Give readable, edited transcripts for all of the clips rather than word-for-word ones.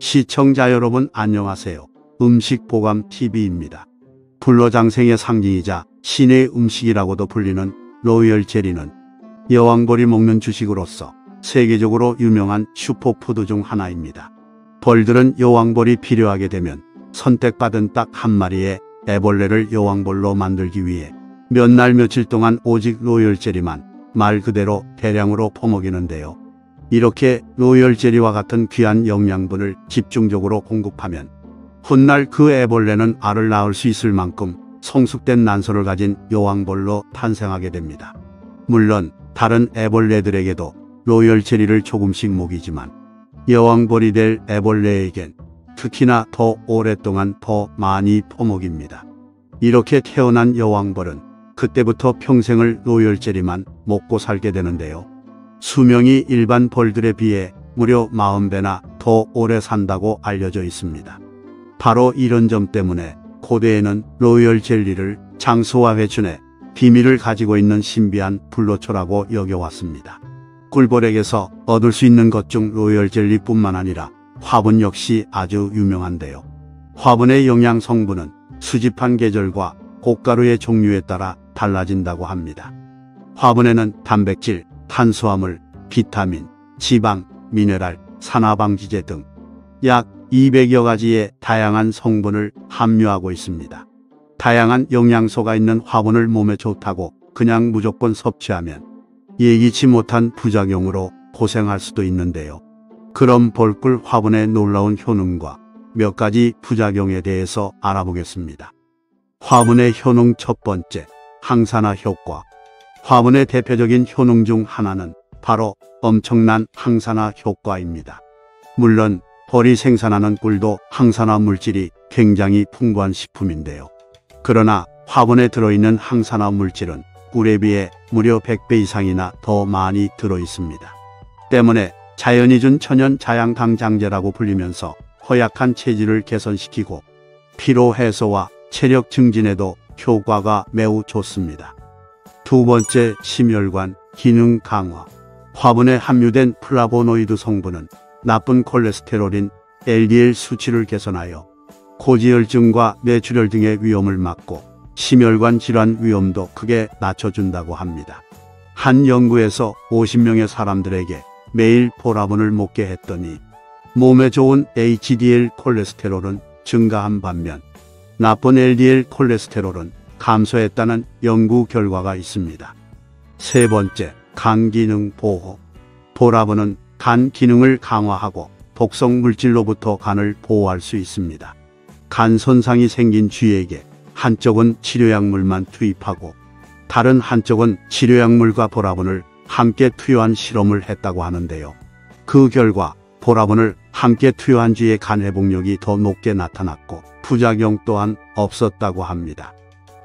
시청자 여러분 안녕하세요. 음식보감TV입니다. 불로장생의 상징이자 신의 음식이라고도 불리는 로열 젤리는 여왕벌이 먹는 주식으로서 세계적으로 유명한 슈퍼푸드 중 하나입니다. 벌들은 여왕벌이 필요하게 되면 선택받은 딱 한 마리의 애벌레를 여왕벌로 만들기 위해 몇 날 며칠 동안 오직 로열 젤리만 말 그대로 대량으로 퍼먹이는데요. 이렇게 로열 젤리와 같은 귀한 영양분을 집중적으로 공급하면 훗날 그 애벌레는 알을 낳을 수 있을 만큼 성숙된 난소를 가진 여왕벌로 탄생하게 됩니다. 물론 다른 애벌레들에게도 로열 젤리를 조금씩 먹이지만 여왕벌이 될 애벌레에겐 특히나 더 오랫동안 더 많이 퍼먹입니다. 이렇게 태어난 여왕벌은 그때부터 평생을 로열 젤리만 먹고 살게 되는데요. 수명이 일반 벌들에 비해 무려 40배나 더 오래 산다고 알려져 있습니다. 바로 이런 점 때문에 고대에는 로열 젤리를 장수와 회춘의 비밀을 가지고 있는 신비한 불로초라고 여겨왔습니다. 꿀벌에게서 얻을 수 있는 것 중 로열 젤리뿐만 아니라 화분 역시 아주 유명한데요. 화분의 영양 성분은 수집한 계절과 꽃가루의 종류에 따라 달라진다고 합니다. 화분에는 단백질, 탄수화물, 비타민, 지방, 미네랄, 산화방지제 등 약 200여 가지의 다양한 성분을 함유하고 있습니다. 다양한 영양소가 있는 화분을 몸에 좋다고 그냥 무조건 섭취하면 예기치 못한 부작용으로 고생할 수도 있는데요. 그럼 벌꿀 화분의 놀라운 효능과 몇 가지 부작용에 대해서 알아보겠습니다. 화분의 효능 첫 번째, 항산화 효과. 화분의 대표적인 효능 중 하나는 바로 엄청난 항산화 효과입니다. 물론 벌이 생산하는 꿀도 항산화 물질이 굉장히 풍부한 식품인데요. 그러나 화분에 들어있는 항산화 물질은 꿀에 비해 무려 100배 이상이나 더 많이 들어있습니다. 때문에 자연이 준 천연 자양강장제라고 불리면서 허약한 체질을 개선시키고 피로 해소와 체력 증진에도 효과가 매우 좋습니다. 두 번째, 심혈관 기능 강화. 화분에 함유된 플라보노이드 성분은 나쁜 콜레스테롤인 LDL 수치를 개선하여 고지혈증과 뇌출혈 등의 위험을 막고 심혈관 질환 위험도 크게 낮춰준다고 합니다. 한 연구에서 50명의 사람들에게 매일 보라분을 먹게 했더니 몸에 좋은 HDL 콜레스테롤은 증가한 반면 나쁜 LDL 콜레스테롤은 감소했다는 연구 결과가 있습니다. 세 번째, 간 기능 보호. 보라분은 간 기능을 강화하고 독성 물질로부터 간을 보호할 수 있습니다. 간 손상이 생긴 쥐에게 한쪽은 치료약물만 투입하고 다른 한쪽은 치료약물과 보라분을 함께 투여한 실험을 했다고 하는데요. 그 결과 보라분을 함께 투여한 쥐의 간 회복력이 더 높게 나타났고 부작용 또한 없었다고 합니다.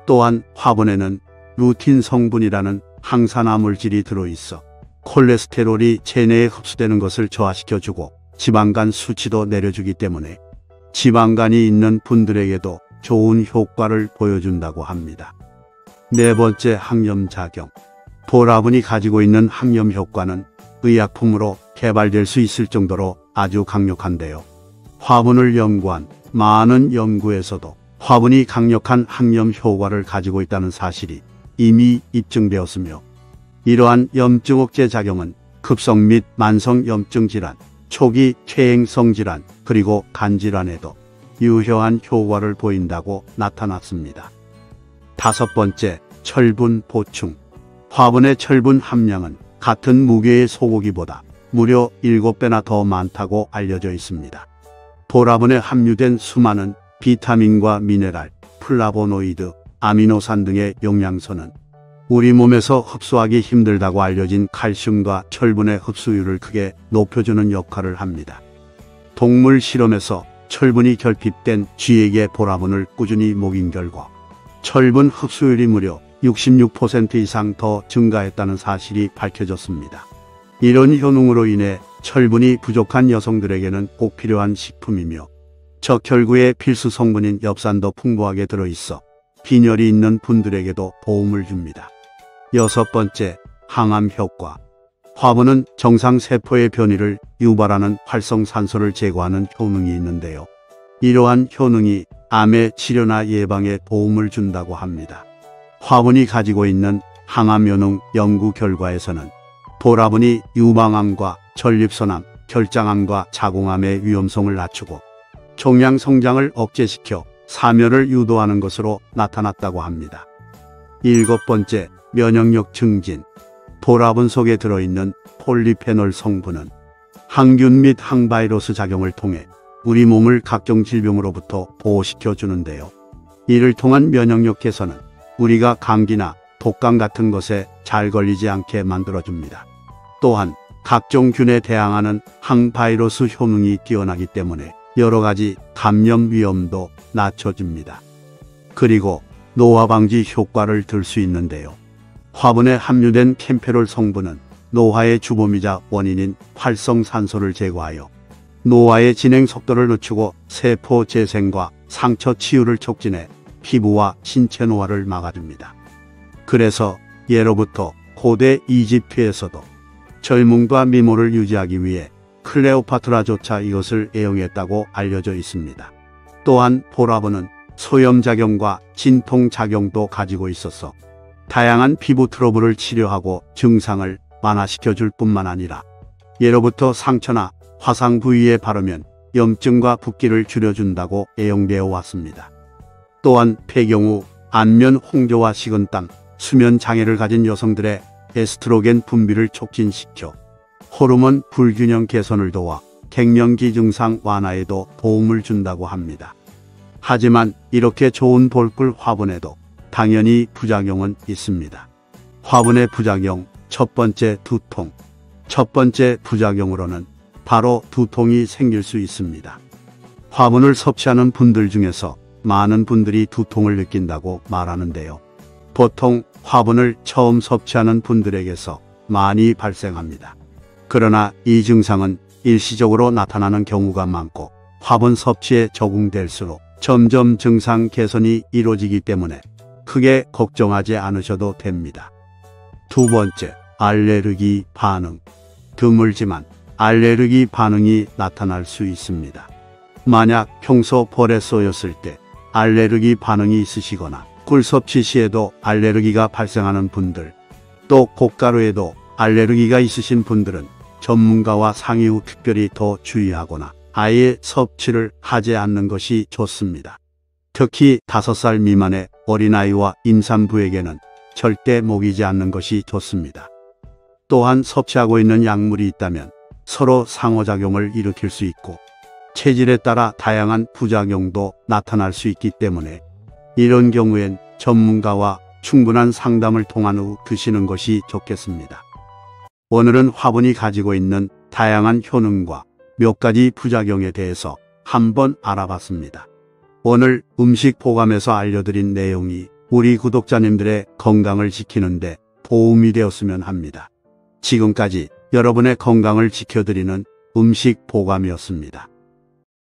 또한 화분에는 루틴 성분이라는 항산화 물질이 들어있어 콜레스테롤이 체내에 흡수되는 것을 저하시켜주고 지방간 수치도 내려주기 때문에 지방간이 있는 분들에게도 좋은 효과를 보여준다고 합니다. 네 번째, 항염작용. 보라분이 가지고 있는 항염 효과는 의약품으로 개발될 수 있을 정도로 아주 강력한데요. 화분을 연구한 많은 연구에서도 화분이 강력한 항염 효과를 가지고 있다는 사실이 이미 입증되었으며 이러한 염증 억제 작용은 급성 및 만성 염증 질환, 초기 퇴행성 질환, 그리고 간질환에도 유효한 효과를 보인다고 나타났습니다. 다섯 번째, 철분 보충. 화분의 철분 함량은 같은 무게의 소고기보다 무려 7배나 더 많다고 알려져 있습니다. 보라분에 함유된 수많은 비타민과 미네랄, 플라보노이드, 아미노산 등의 영양소는 우리 몸에서 흡수하기 힘들다고 알려진 칼슘과 철분의 흡수율을 크게 높여주는 역할을 합니다. 동물 실험에서 철분이 결핍된 쥐에게 보라분을 꾸준히 먹인 결과 철분 흡수율이 무려 66% 이상 더 증가했다는 사실이 밝혀졌습니다. 이런 효능으로 인해 철분이 부족한 여성들에게는 꼭 필요한 식품이며 적혈구의 필수 성분인 엽산도 풍부하게 들어있어 빈혈이 있는 분들에게도 도움을 줍니다. 여섯 번째, 항암 효과. 화분은 정상세포의 변이를 유발하는 활성산소를 제거하는 효능이 있는데요. 이러한 효능이 암의 치료나 예방에 도움을 준다고 합니다. 화분이 가지고 있는 항암효능 연구 결과에서는 보라분이 유방암과 전립선암, 결장암과 자궁암의 위험성을 낮추고 종양 성장을 억제시켜 사멸을 유도하는 것으로 나타났다고 합니다. 7번째, 면역력 증진. 보라분 속에 들어있는 폴리페놀 성분은 항균 및 항바이러스 작용을 통해 우리 몸을 각종 질병으로부터 보호시켜 주는데요. 이를 통한 면역력 개선은 우리가 감기나 독감 같은 것에 잘 걸리지 않게 만들어줍니다. 또한 각종 균에 대항하는 항바이러스 효능이 뛰어나기 때문에 여러 가지 감염 위험도 낮춰줍니다. 그리고 노화 방지 효과를 들 수 있는데요. 화분에 함유된 캠페롤 성분은 노화의 주범이자 원인인 활성산소를 제거하여 노화의 진행 속도를 늦추고 세포 재생과 상처 치유를 촉진해 피부와 신체 노화를 막아줍니다. 그래서 예로부터 고대 이집트에서도 젊음과 미모를 유지하기 위해 클레오파트라조차 이것을 애용했다고 알려져 있습니다. 또한 보라분은 소염작용과 진통작용도 가지고 있어서 다양한 피부 트러블을 치료하고 증상을 완화시켜 줄 뿐만 아니라 예로부터 상처나 화상 부위에 바르면 염증과 붓기를 줄여준다고 애용되어 왔습니다. 또한 폐경 후 안면 홍조와 식은땀, 수면 장애를 가진 여성들의 에스트로겐 분비를 촉진시켜 호르몬 불균형 개선을 도와 갱년기 증상 완화에도 도움을 준다고 합니다. 하지만 이렇게 좋은 볼꿀 화분에도 당연히 부작용은 있습니다. 화분의 부작용 첫 번째, 두통. 첫 번째 부작용으로는 바로 두통이 생길 수 있습니다. 화분을 섭취하는 분들 중에서 많은 분들이 두통을 느낀다고 말하는데요. 보통 화분을 처음 섭취하는 분들에게서 많이 발생합니다. 그러나 이 증상은 일시적으로 나타나는 경우가 많고 화분 섭취에 적응될수록 점점 증상 개선이 이루어지기 때문에 크게 걱정하지 않으셔도 됩니다. 두 번째, 알레르기 반응. 드물지만 알레르기 반응이 나타날 수 있습니다. 만약 평소 벌에 쏘였을 때 알레르기 반응이 있으시거나 꿀 섭취 시에도 알레르기가 발생하는 분들, 또 곶가루에도 알레르기가 있으신 분들은 전문가와 상의 후 특별히 더 주의하거나 아예 섭취를 하지 않는 것이 좋습니다. 특히 5살 미만의 어린아이와 임산부에게는 절대 먹이지 않는 것이 좋습니다. 또한 섭취하고 있는 약물이 있다면 서로 상호작용을 일으킬 수 있고 체질에 따라 다양한 부작용도 나타날 수 있기 때문에 이런 경우엔 전문가와 충분한 상담을 통한 후 드시는 것이 좋겠습니다. 오늘은 화분이 가지고 있는 다양한 효능과 몇 가지 부작용에 대해서 한번 알아봤습니다. 오늘 음식 보감에서 알려드린 내용이 우리 구독자님들의 건강을 지키는데 도움이 되었으면 합니다. 지금까지 여러분의 건강을 지켜드리는 음식 보감이었습니다.